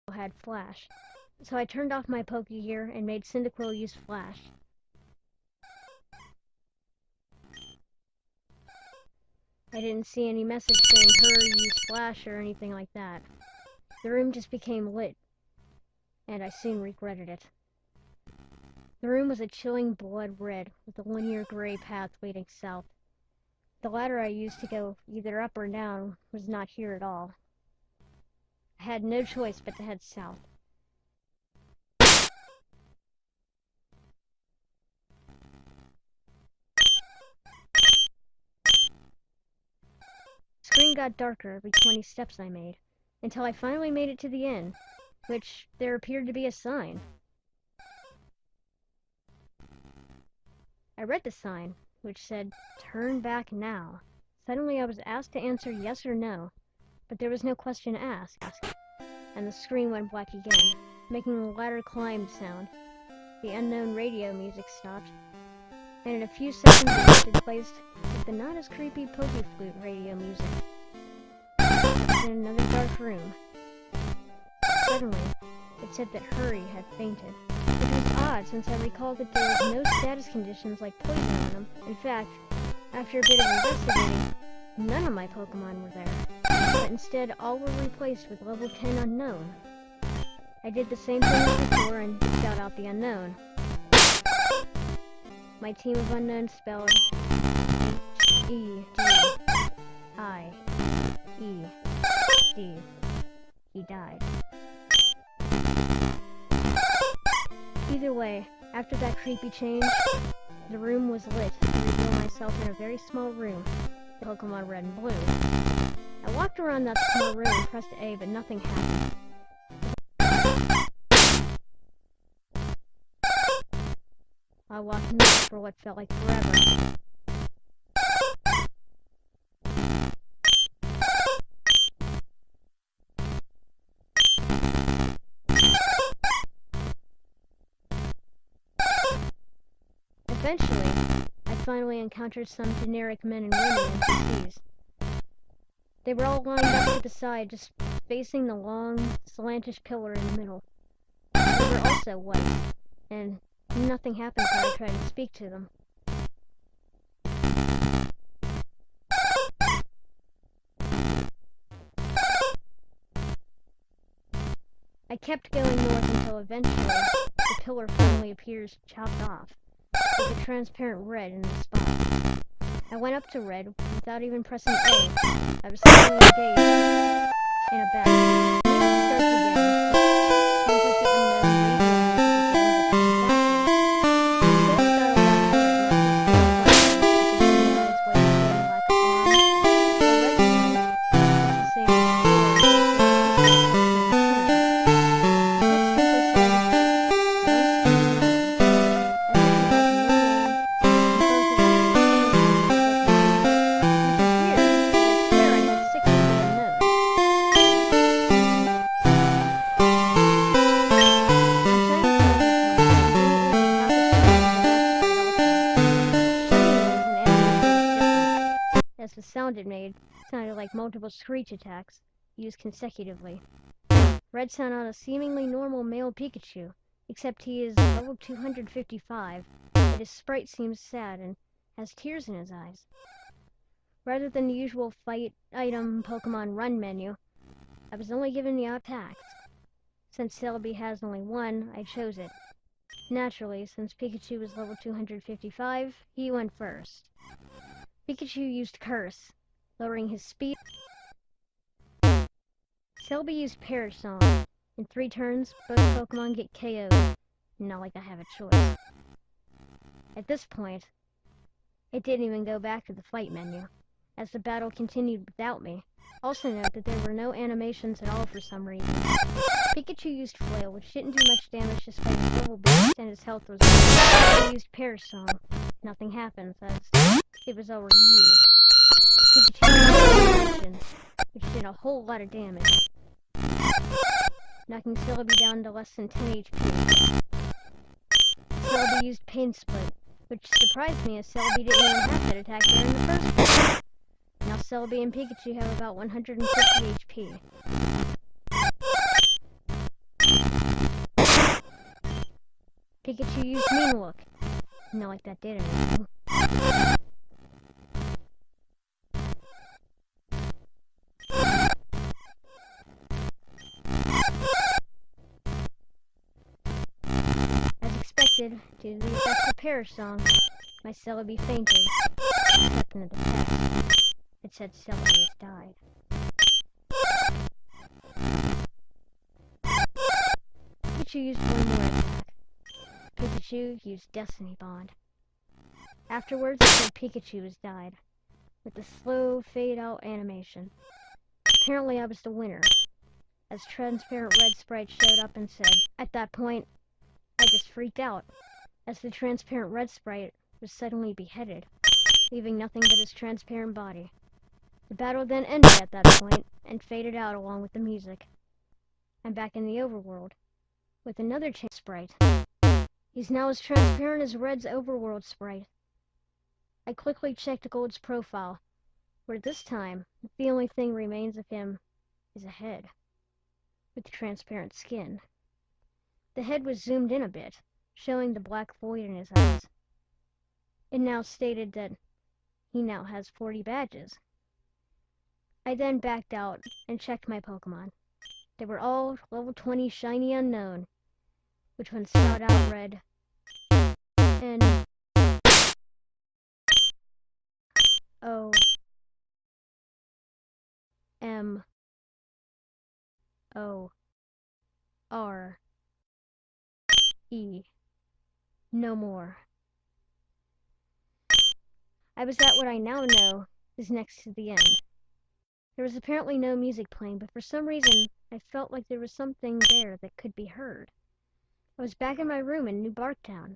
had Flash. So I turned off my Pokegear and made Cyndaquil use Flash. I didn't see any message saying hurry, use Flash or anything like that. The room just became lit, and I soon regretted it. The room was a chilling blood red with a linear gray path leading south. The ladder I used to go either up or down was not here at all. I had no choice but to head south. The screen got darker every 20 steps I made, until I finally made it to the inn, which there appeared to be a sign. I read the sign, which said, "Turn back now." Suddenly I was asked to answer yes or no, but there was no question asked, and the screen went black again, making the ladder climb sound. The unknown radio music stopped, and in a few seconds it was replaced with the not as creepy Pokeflute radio music. I was in another dark room. Suddenly, it said that Hurry had fainted. It was odd since I recalled that there was no status conditions like poison on him. In fact, after a bit of investigating, none of my Pokemon were there, but instead all were replaced with level 10 unknown. I did the same thing as before and shout out the unknown. My team of unknown spelled E-D-I-E-D. He died. Either way, after that creepy change, the room was lit to reveal myself in a very small room, Pokemon Red and Blue. I walked around that small room and pressed A, but nothing happened. I walked next for what felt like forever. Eventually, I finally encountered some generic men and women NPCs. They were all lined up to the side, just facing the long, slantish pillar in the middle. They were also white, and nothing happened when I tried to speak to them. I kept going north until eventually the pillar finally appears chopped off, with a transparent red in the spot. I went up to red without even pressing A. I was suddenly engaged in a battle. As the sound it made sounded like multiple screech attacks, used consecutively. Red sent out a seemingly normal male Pikachu, except he is level 255, but his sprite seems sad and has tears in his eyes. Rather than the usual fight, item, Pokemon run menu, I was only given the attacks. Since Celebi has only one, I chose it. Naturally, since Pikachu was level 255, he went first. Pikachu used Curse, lowering his speed. Celebi used Perish Song. In 3 turns, both Pokemon get KO'd. Not like I have a choice. At this point, it didn't even go back to the fight menu, as the battle continued without me. Also note that there were no animations at all for some reason. Pikachu used Flail, which didn't do much damage despite its level boost and its health was low. He used Perish Song. Nothing happens, as it was already used. Pikachu used Potion, which did a whole lot of damage, knocking Celebi down to less than 10 HP. Celebi used Pain Split, which surprised me as Celebi didn't even have that attack there in the first place. Now Celebi and Pikachu have about 150 HP. Pikachu used Mean Look. Not like that did anything. As expected, due to the effects of Perish Song, my Celebi fainted. Exception of the text. It said Celebi has died. Pikachu used one more attack. Pikachu used Destiny Bond. Afterwards, it said Pikachu has died, with the slow fade-out animation. Apparently I was the winner, as Transparent Red Sprite showed up and said, at that point, I just freaked out, as the Transparent Red Sprite was suddenly beheaded, leaving nothing but his transparent body. The battle then ended at that point, and faded out along with the music. I'm back in the overworld, with another change sprite. He's now as transparent as Red's overworld sprite. I quickly checked Gold's profile, where this time, the only thing remains of him is a head, with transparent skin. The head was zoomed in a bit, showing the black void in his eyes. It now stated that he now has 40 badges. I then backed out and checked my Pokemon. They were all level 20 shiny unknown, which when Sprout Out read N O M O R E. No more. I was at what I now know is next to the end. There was apparently no music playing, but for some reason I felt like there was something there that could be heard. I was back in my room in New Barktown,